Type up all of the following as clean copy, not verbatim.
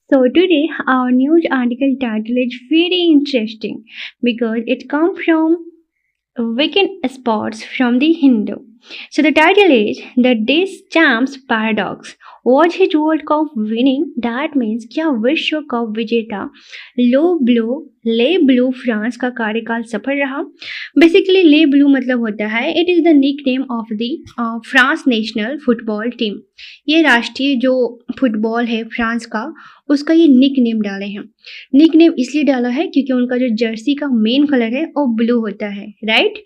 So today our news article title is very interesting because it comes from Weekend Spots from the Hindu. So the title is The Deschamps Paradox. Was his World Cup winning? That means क्या विश्व cup विजेता ले blue France का कार्यकाल सफल रहा? Basically ले blue मतलब होता है it is the nickname of the France national football team. ये राष्ट्रीय जो फुटबॉल है फ्रांस का उसका ये निक नेम डाले हैं। निक नेम इसलिए डाला है क्योंकि उनका जो जर्सी का मेन कलर है वो ब्लू होता है, राइट।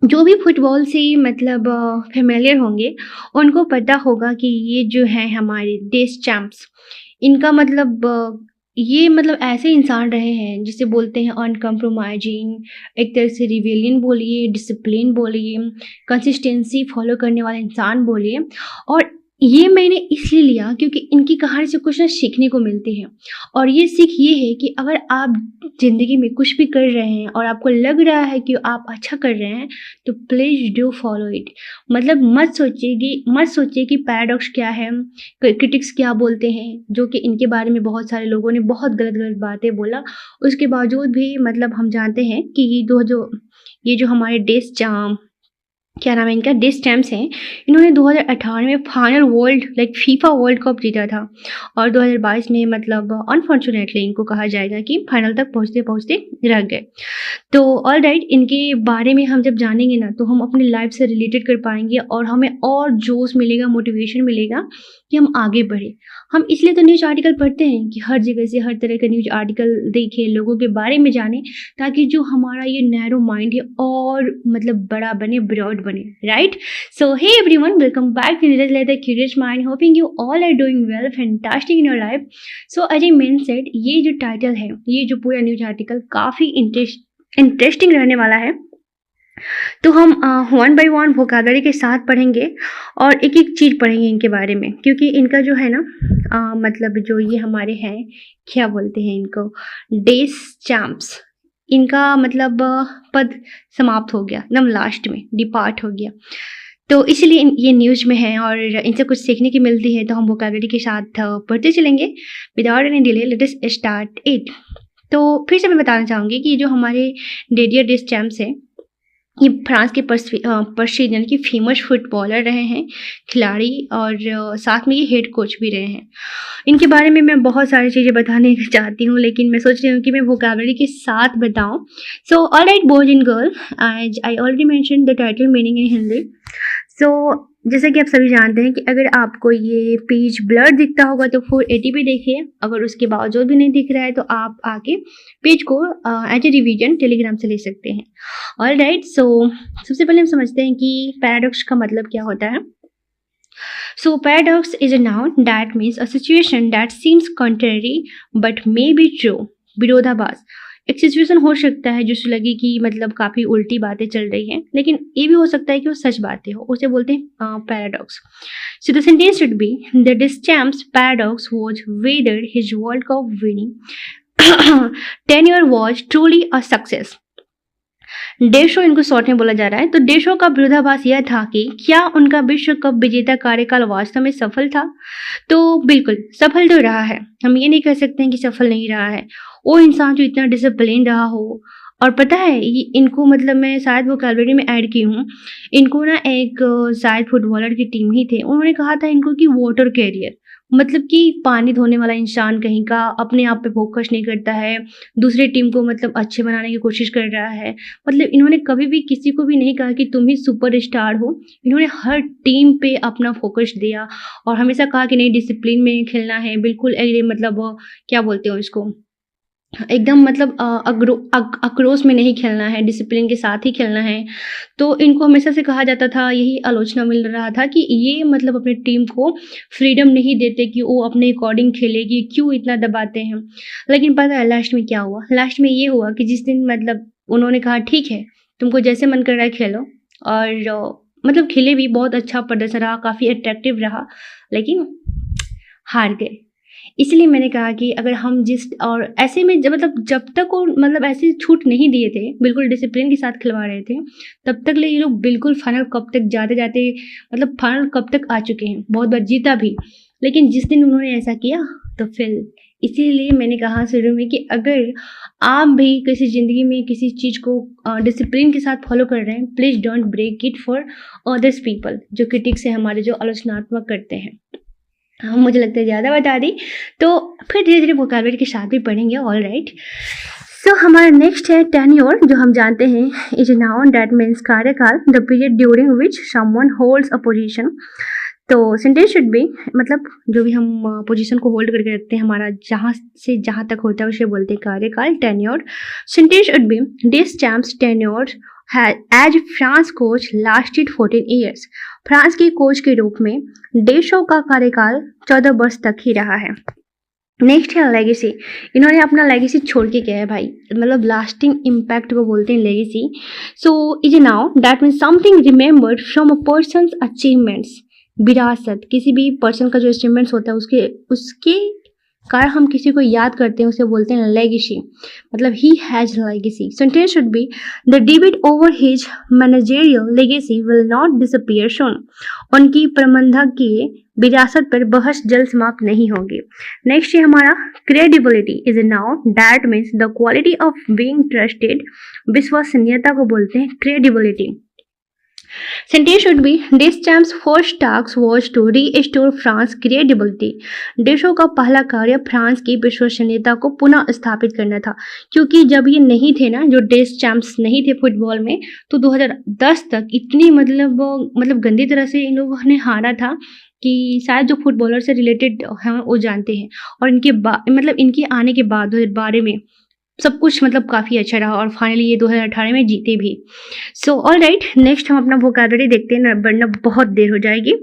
जो भी फुटबॉल से मतलब फेमिलियर होंगे उनको पता होगा कि ये जो है हमारे डेस्चैम्प्स, इनका मतलब ये मतलब ऐसे इंसान रहे हैं जिसे बोलते हैं अनकम्प्रोमाइजिंग, एक तरह से रिवेलियन बोलिए, डिसिप्लिन बोलिए, कंसिस्टेंसी फॉलो करने वाला इंसान बोलिए। और ये मैंने इसलिए लिया क्योंकि इनकी कहानी से कुछ ना सीखने को मिलती है। और ये सीख ये है कि अगर आप ज़िंदगी में कुछ भी कर रहे हैं और आपको लग रहा है कि आप अच्छा कर रहे हैं तो प्लीज़ डू फॉलो इट। मतलब मत सोचिए कि पैराडॉक्स क्या है, क्रिटिक्स क्या बोलते हैं, जो कि इनके बारे में बहुत सारे लोगों ने बहुत गलत बातें बोला। उसके बावजूद भी मतलब हम जानते हैं कि ये जो हमारे क्या नाम है इनका, डेस्चैम्प्स हैं, इन्होंने 2018 में फाइनल फीफा वर्ल्ड कप जीता था और 2022 में मतलब अनफॉर्चुनेटली इनको कहा जाएगा कि फाइनल तक पहुँचते रह गए। तो ऑल राइट, इनके बारे में हम जब जानेंगे ना तो हम अपनी लाइफ से रिलेटेड कर पाएंगे और हमें और जोश मिलेगा, मोटिवेशन मिलेगा कि हम आगे बढ़े। हम इसलिए तो न्यूज़ आर्टिकल पढ़ते हैं कि हर जगह से हर तरह का न्यूज़ आर्टिकल देखें, लोगों के बारे में जानें, ताकि जो हमारा ये नैरो माइंड है और मतलब बड़ा बने, ब्रॉड बने, right. So hey everyone, welcome back to Neeraj Lather curious mind, hoping you all are doing well, fantastic in your life. So as a man said, ये जो टाइटल है, ये जो पूरा न्यूज़ आर्टिकल काफ़ी इंटरेस्टिंग रहने वाला है। तो हम वन बाय वन वोकैबलरी के साथ पढ़ेंगे और एक एक चीज़ पढ़ेंगे इनके बारे में, क्योंकि इनका जो है ना मतलब जो ये हमारे हैं, क्या बोलते हैं इनको, डेस्चैम्प्स, इनका मतलब पद समाप्त हो गया, एकदम लास्ट में डिपार्ट हो गया। तो इसलिए ये न्यूज़ में है और इनसे कुछ सीखने की मिलती है, तो हम वोकैबलरी के साथ पढ़ते चलेंगे without any delay. Let us start it. तो फिर से मैं बताना चाहूँगी कि जो हमारे डिडियर डेस्चैम्प्स हैं, ये फ्रांस के प्रसिद्ध यानी कि फेमस फुटबॉलर रहे हैं, खिलाड़ी, और साथ में ये हेड कोच भी रहे हैं। इनके बारे में मैं बहुत सारी चीज़ें बताने चाहती हूँ, लेकिन मैं सोच रही हूँ कि मैं वोकैबलरी के साथ बताऊँ। So all right boys and girl, as I already mention the title meaning in Hindi. सो जैसे कि आप सभी जानते हैं कि अगर आपको ये पेज ब्लर दिखता होगा तो 480 पे देखिए, अगर उसके बावजूद भी नहीं दिख रहा है तो आप आके पेज को एज ए रिवीजन टेलीग्राम से ले सकते हैं। ऑल राइट, सो सबसे पहले हम समझते हैं कि पैराडॉक्स का मतलब क्या होता है। So paradox is a noun that means a situation that seems contrary but may be true. विरोधाभास, एक सिचुएशन हो सकता है जिससे लगे कि मतलब काफ़ी उल्टी बातें चल रही हैं, लेकिन ये भी हो सकता है कि वो सच बातें हो, उसे बोलते हैं paradox. So the sentence should be the Deschamps paradox was whether his world cup winning tenure was truly a success. डेशो इनको शॉर्ट में बोला जा रहा है। तो डेशो का विरोधाभास यह था कि क्या उनका विश्व कप विजेता कार्यकाल वास्तव में सफल था। तो बिल्कुल सफल तो रहा है, हम ये नहीं कह सकते हैं कि सफल नहीं रहा है। वो इंसान जो इतना डिसिप्लिन रहा हो, और पता है इनको मतलब मैं शायद वोकैबलरी में ऐड की हूँ, इनको ना एक शायद फुटबॉलर की टीम ही थे, उन्होंने कहा था इनको कि वाटर कैरियर, मतलब कि पानी धोने वाला इंसान कहीं का, अपने आप पे फोकस नहीं करता है, दूसरे टीम को मतलब अच्छे बनाने की कोशिश कर रहा है। मतलब इन्होंने कभी भी किसी को भी नहीं कहा कि तुम ही सुपर स्टार हो, इन्होंने हर टीम पे अपना फोकस दिया और हमेशा कहा कि नहीं डिसिप्लिन में खेलना है, बिल्कुल मतलब क्या बोलते हो इसको, एकदम मतलब आक्रोश में नहीं खेलना है, डिसिप्लिन के साथ ही खेलना है। तो इनको हमेशा से कहा जाता था, यही आलोचना मिल रहा था कि ये मतलब अपनी टीम को फ्रीडम नहीं देते कि वो अपने अकॉर्डिंग खेलेगी, क्यों इतना दबाते हैं। लेकिन पता है लास्ट में क्या हुआ, लास्ट में ये हुआ कि जिस दिन मतलब उन्होंने कहा ठीक है तुमको जैसे मन कर रहा है खेलो, और मतलब खेले भी, बहुत अच्छा प्रदर्शन रहा, काफ़ी अट्रैक्टिव रहा, लेकिन हार गए। इसलिए मैंने कहा कि अगर हम और ऐसे में जब तक वो मतलब ऐसे छूट नहीं दिए थे, बिल्कुल डिसिप्लिन के साथ खिलवा रहे थे, तब तक ये लोग बिल्कुल फाइनल कप तक जाते मतलब फाइनल कप तक आ चुके हैं, बहुत बार जीता भी। लेकिन जिस दिन उन्होंने ऐसा किया तो फिर इसीलिए मैंने कहा शुरू में कि अगर आप भी किसी ज़िंदगी में किसी चीज़ को डिसिप्लिन के साथ फॉलो कर रहे हैं, please don't break it for others people, जो क्रिटिक्स है हमारे, जो आलोचनात्मक करते हैं। हाँ, मुझे लगता है ज़्यादा बता दी, तो फिर धीरे धीरे वोकैबुलरी के साथ भी पढ़ेंगे। ऑल राइट, सो हमारा नेक्स्ट है टेन्योर, जो हम जानते हैं is a noun that means कार्यकाल, the period during which someone holds a position. तो सेंटेंस शुड बी, मतलब जो भी हम पोजीशन को होल्ड करके रखते हैं, हमारा जहाँ से जहाँ तक होता है उसे बोलते हैं कार्यकाल, tenure. Sentence should be Deschamps tenure as France coach lasted 14 years. France के कोच के रूप में देशों का कार्यकाल 14 वर्ष तक ही रहा है। नेक्स्ट है लेगेसी। इन्होंने अपना लेगेसी छोड़ के गया है भाई, मतलब लास्टिंग इम्पैक्ट को बोलते हैं legacy. So is a noun that means something remembered from a persons achievements. विरासत, किसी भी पर्सन का जो अचीवमेंट्स होता है उसके कारण हम किसी को याद करते हैं, उसे बोलते हैं लेगेसी, मतलब he has legacy. Sentence should be the debate over his managerial legacy will not disappear soon. उनकी प्रबंधकीय विरासत पर बहस जल्द समाप्त नहीं होगी। नेक्स्ट है हमारा credibility is a noun that means the quality of being trusted. विश्वसनीयता को बोलते हैं credibility. Sentence should be Deschamps' first task was to restore France credibility. देशों का पहला कार्य फ्रांस की विश्वसनीयता को पुनः स्थापित करना था, क्योंकि जब ये नहीं थे ना, जो डेस्चैम्प्स नहीं थे फुटबॉल में, तो 2010 तक इतनी मतलब गंदी तरह से इन लोगों ने हारा था कि शायद जो फुटबॉलर से रिलेटेड हैं वो जानते हैं। और इनके मतलब इनके आने के बाद 2012 में सब कुछ मतलब काफ़ी अच्छा रहा, और फाइनली ये 2018 में जीते भी। सो ऑल राइट, नेक्स्ट हम अपना वोकैबुलरी देखते हैं, वरना बहुत देर हो जाएगी।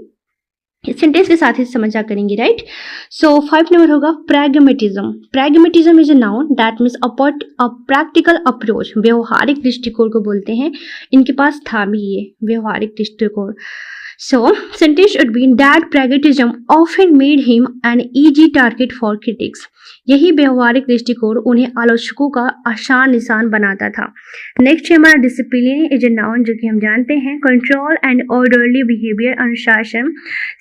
सेंटेंस के साथ ही समझा करेंगे, राइट। सो 5 नंबर होगा pragmatism. Pragmatism is a noun that means a practical approach. व्यवहारिक दृष्टिकोण को बोलते हैं। इनके पास था भी ये व्यवहारिक दृष्टिकोण। So, sentence should be that pragmatism often made him an easy target for critics. यही व्यवहारिक दृष्टिकोण उन्हें आलोचकों का आसान निशान बनाता था। नेक्स्ट है हमारा डिसिप्लिन इज ए नाउन, जो कि हम जानते हैं कंट्रोल एंड ऑर्डरली बिहेवियर, अनुशासन।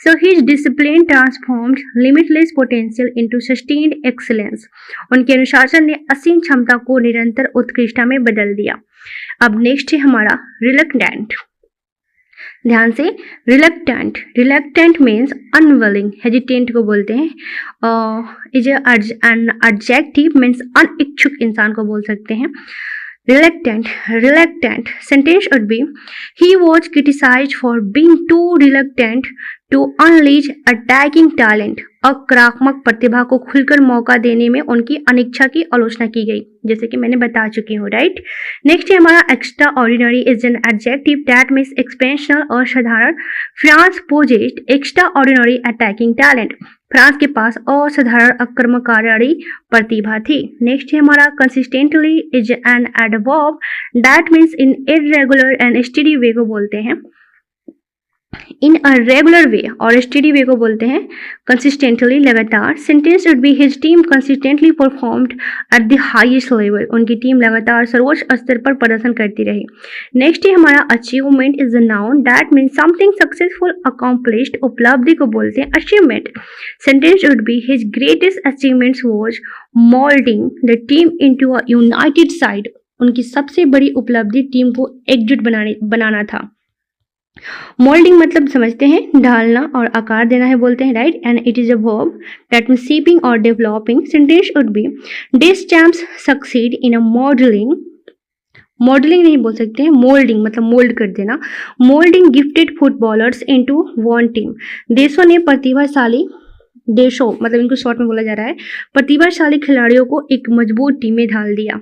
So his discipline transformed limitless potential into sustained excellence. उनके अनुशासन ने असीम क्षमता को निरंतर उत्कृष्टता में बदल दिया। अब नेक्स्ट है हमारा रिलक्टेंट। ध्यान से, रिलक्टेंट मीन्स अनविलिंग। हेजिटेंट को बोलते हैं इज एन एडजेक्टिव मीन्स अनिच्छुक इंसान को बोल सकते हैं। Reluctant sentence should be he was criticised for being too reluctant to unleash attacking talent. आक्रामक प्रतिभा को खुलकर मौका देने में उनकी अनिच्छा की आलोचना की गई, जैसे कि मैंने बता चुकी हूँ, राइट। नेक्स्ट है हमारा extraordinary is an adjective that means exceptional और साधारण। France possessed extraordinary attacking talent. France के पास असाधारण आक्रमणकारी प्रतिभा थी। नेक्स्ट है हमारा consistently is an adverb that means in irregular and steady way को बोलते हैं। इन अ रेगुलर वे और स्टडी वे को बोलते हैं कंसिस्टेंटली, लगातार। Sentence should be his team consistently performed at the highest level. उनकी टीम लगातार सर्वोच्च स्तर पर प्रदर्शन करती रही। नेक्स्ट है हमारा achievement is a noun that means something successful accomplished. उपलब्धि को बोलते हैं achievement. Sentence should be his greatest achievements was moulding the team into a United side. उनकी सबसे बड़ी उपलब्धि टीम को एकजुट बनाना था। मोल्डिंग मतलब समझते हैं ढालना और आकार देना है बोलते हैं, right. And it is a verb that means shaping और developing. Sentence should be Deschamps succeed in a modelling नहीं बोल सकते हैं, मोल्डिंग मतलब मोल्ड कर देना। Moulding gifted footballers into one team. देशों मतलब इनको शॉर्ट में बोला जा रहा है, प्रतिभाशाली खिलाड़ियों को एक मजबूत टीम में ढाल दिया।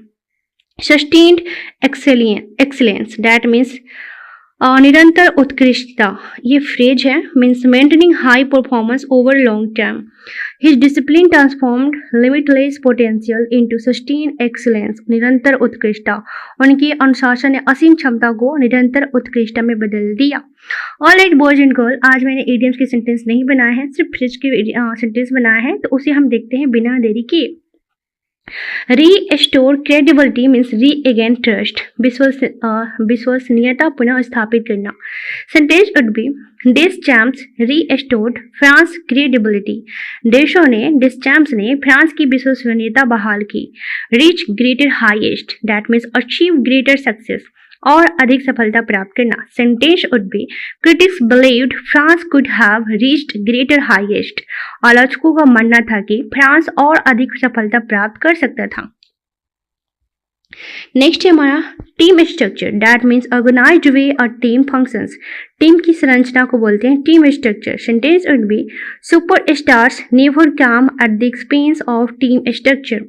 सस्टेन्ड एक्सेलेंस दैट मीन्स निरंतर उत्कृष्टता, ये फ्रेज है, means maintaining high performance over long term. His discipline transformed limitless potential into sustained excellence, निरंतर उत्कृष्टता। उनके अनुशासन ने असीम क्षमता को निरंतर उत्कृष्टता में बदल दिया। ऑलराइट बॉयज एंड गर्ल, आज मैंने इडियम्स के सेंटेंस नहीं बनाए हैं, सिर्फ फ्रेज के सेंटेंस बनाए हैं, तो उसे हम देखते हैं बिना देरी किए। Restore credibility means regain trust, विश्वसनीयता पुनः स्थापित करना. Sentence would be Deschamps restored France credibility. Deschamps ने फ्रांस की विश्वसनीयता बहाल की. रीच ग्रेटर हाईएस्ट, that means achieve greater success, और अधिक सफलता प्राप्त करना. Sentence would be critics believed France could have reached greater हाईएस्ट. आलोचकों का मानना था कि फ्रांस और अधिक सफलता प्राप्त कर सकता था. नेक्स्ट है हमारा team structure, that means organised way a team functions. Team की संरचना को बोलते हैं team structure. Sentence would be superstars never come at the expense of team structure.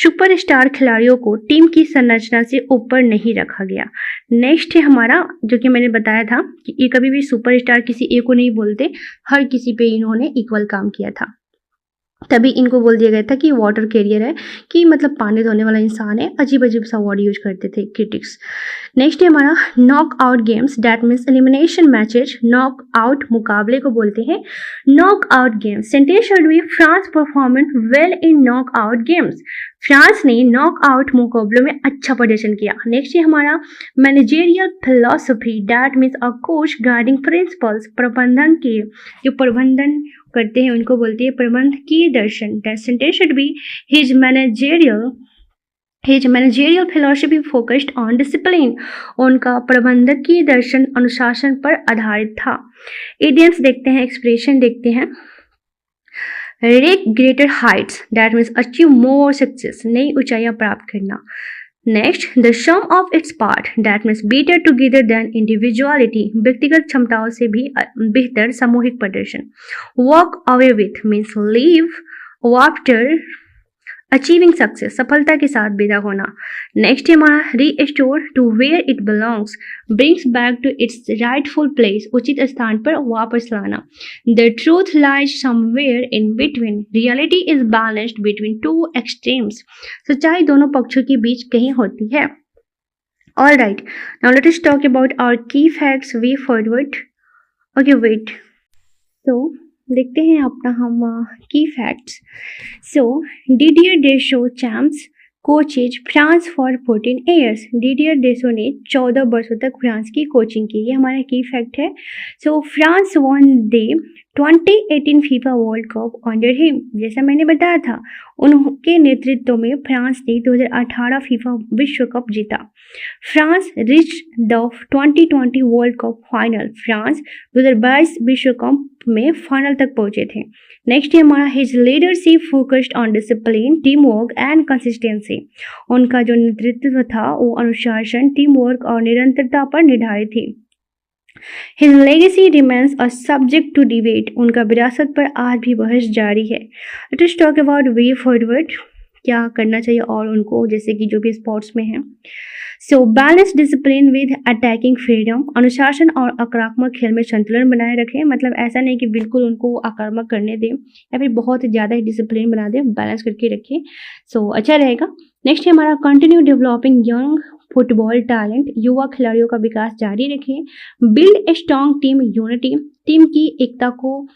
Superstar खिलाड़ियों को टीम की संरचना से ऊपर नहीं रखा गया. नेक्स्ट है हमारा, जो कि मैंने बताया था कि ये कभी भी सुपरस्टार किसी एक को नहीं बोलते, हर किसी पे इन्होंने इक्वल काम किया था. तभी इनको बोल दिया गया था कि वाटर कैरियर है, कि मतलब पानी धोने वाला इंसान है. अजीब अजीब सा वर्ड यूज करते थे क्रिटिक्स. नेक्स्ट है हमारा knock out games, that means elimination matches. Knock out मुकाबले को बोलते हैं knock out games. Sentence should B France performance well in knock out games. France ने नॉक आउट मुकाबलों में अच्छा प्रदर्शन किया. नेक्स्ट है हमारा managerial philosophy, that means a coach guiding principles. प्रबंधन के जो प्रबंधन करते हैं उनको बोलते हैं प्रबंध की दर्शन. Sentence should be his managerial philosophy focused on discipline. उनका प्रबंधकीय दर्शन अनुशासन पर आधारित था. इडियम्स देखते हैं, एक्सप्रेशन देखते हैं. Reach greater heights, that means achieve more success, नई ऊंचाइयां प्राप्त करना. Next the sum of its part, that means better together than individuality. व्यक्तिगत क्षमताओं से भी बेहतर सामूहिक प्रदर्शन. Walk away with means leave after achieving success, सफलता के साथ विदा होना. नेक्स्ट है हमारा restore to where it belongs, brings back to its rightful place, उचित स्थान पर वापस लाना. The truth lies somewhere in between, reality is balanced between two extremes. सच्चाई दोनों पक्षों के बीच कहीं होती है. All right, now let us talk about our key facts way forward. Okay wait, so देखते हैं अपना हम key facts. So Didier Deschamps coaches France for 14 years. Didier डेशो ने 14 वर्षों तक फ्रांस की कोचिंग की. ये हमारा की फैक्ट है. सो France won the 2018 FIFA world cup under him. जैसा मैंने बताया था, उनके नेतृत्व में फ्रांस ने 2018 फीफा विश्व कप जीता. France rich the 2020 world cup final. France 2022 विश्व कप में फाइनल तक पहुंचे थे. नेक्स्ट है हमारा his leadership focused on discipline, team work and consistency. उनका जो नेतृत्व था वो अनुशासन, टीम वर्क और निरंतरता पर निर्धारित थी. His legacy remains a subject to debate. उनका विरासत पर आज भी बहस जारी है. Let us talk about way forward, क्या करना चाहिए और उनको, जैसे कि जो भी स्पोर्ट्स में है. So balance discipline with attacking freedom. अनुशासन और आक्रामक खेल में संतुलन बनाए रखें. मतलब ऐसा नहीं कि बिल्कुल उनको आक्रामक करने दें या फिर बहुत ज़्यादा ही डिसिप्लिन बना दें, बैलेंस करके रखें. सो अच्छा रहेगा. नेक्स्ट है हमारा continue developing young football talent. युवा खिलाड़ियों का विकास जारी रखें. Build a strong team unity. Team की एकता को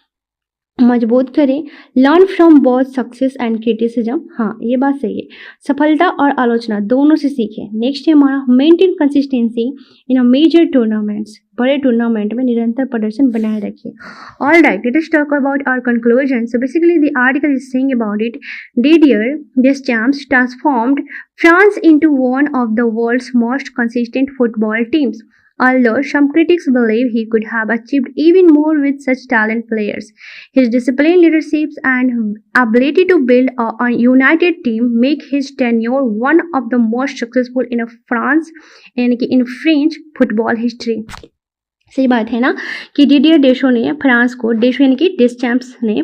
मजबूत करें. Learn from both success and criticism. हाँ, ये बात सही है, सफलता और आलोचना दोनों से सीखें. नेक्स्ट है हमारा maintain consistency in a major tournaments. बड़े टूर्नामेंट में निरंतर प्रदर्शन बनाए रखें. All right, let us talk about our conclusion. So basically the article is saying about it. Didier Deschamps transformed France into one of the world's most consistent football teams. Although some critics believe he could have achieved even more with such talented players, his disciplined leadership and ability to build a united team make his tenure one of the most successful in France यानी कि in French football history. सही बात है ना कि Didier डेशो ने France को, डेशो यानी कि डेस्चैम्प्स ने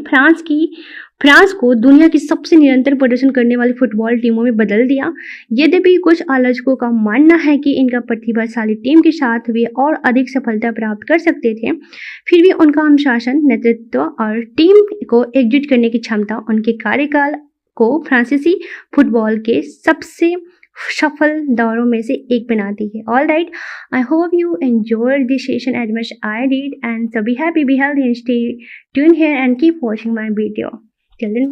फ्रांस को दुनिया की सबसे निरंतर प्रदर्शन करने वाली फुटबॉल टीमों में बदल दिया. यद्यपि कुछ आलोचकों का मानना है कि इनका प्रतिभाशाली टीम के साथ वे और अधिक सफलता प्राप्त कर सकते थे, फिर भी उनका अनुशासन, नेतृत्व और टीम को एकजुट करने की क्षमता उनके कार्यकाल को फ्रांसीसी फुटबॉल के सबसे सफल दौरों में से एक बनाती है. All right, I hope you enjoyed this session as much I did, and so be happy, be healthy and stay tuned here and keep watching my video. Till then.